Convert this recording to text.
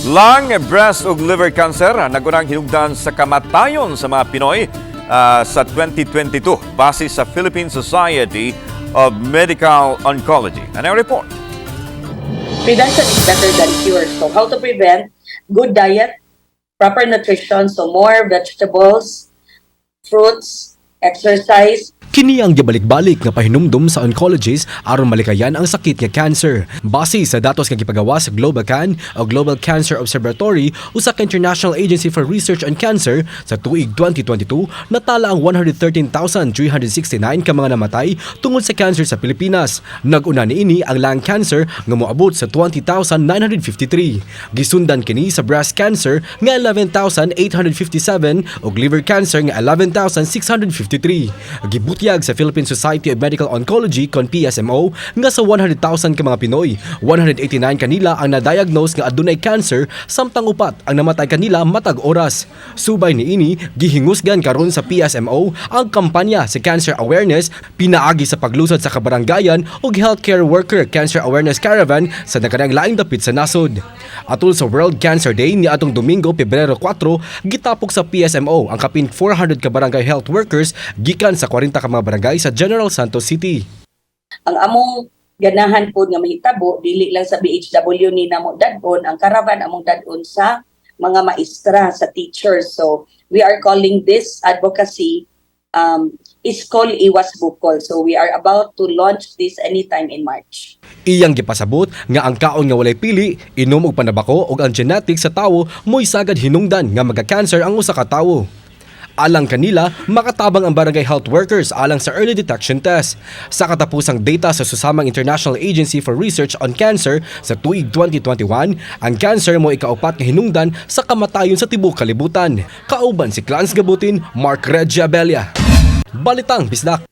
Lung, breast ug liver cancer nagunang hinungdan sa kamatayon sa mga Pinoy sa 2022 base sa Philippine Society of Medical Oncology. Ano ang report? Prevention is better than cure. So how to prevent? Good diet, proper nutrition, so more vegetables, fruits, exercise. Kini ang gibalik-balik nga pahinumdum sa oncologist aron malikayan ang sakit nga cancer. Base sa datos nga gipagawa sa GlobalCan o Global Cancer Observatory usa ka international agency for research on cancer sa tuig 2022, natala ang 113,369 ka mga namatay tungod sa cancer sa Pilipinas. Nag-una niini ang lung cancer nga moabot sa 20,953. Gisundan kini sa breast cancer nga 11,857 ug liver cancer nga 11,653. Gibutyag sa Philippine Society of Medical Oncology kon PSMO nga sa 100,000 ka mga Pinoy, 189 kanila ang na-diagnose nga adunay cancer samtang upat ang namatay kanila matag oras. Subay niini gihingusgan karon sa PSMO ang kampanya sa cancer awareness, pinaagi sa paglusad sa kabarangayan ug healthcare worker cancer awareness Caravan sa nagkalain-laing dapit sa nasud. Atol sa World Cancer Day ni atong Domingo, Pebrero 4, gitapok sa PSMO ang kapin 400 ka barangay health workers gikan sa 40 ka mga barangay sa General Santos City. Ang among ganahan po nga mahitabo, dili lang sa BHW ni namo dadon, ang Caravan among dadon sa mga maestra, sa teachers. So we are calling this advocacy Iskol Iwas Bukol. So we are about to launch this anytime in March. Iyang gipasabot nga ang kaon nga walay pili, inom og panabako ug ang genetics sa tawo mo'y sagad hinungdan nga magka-cancer ang usa ka tawo. Alang kanila, makatabang ang barangay health workers alang sa early detection test. Sa katapusang data sa susamang International Agency for Research on Cancer sa tuig 2021, ang cancer mo ikaupat nga hinungdan sa kamatayon sa tibuok kalibutan. Kauban si Clans Gabutin, Mark Regia Belia. Balitang, Bisdak.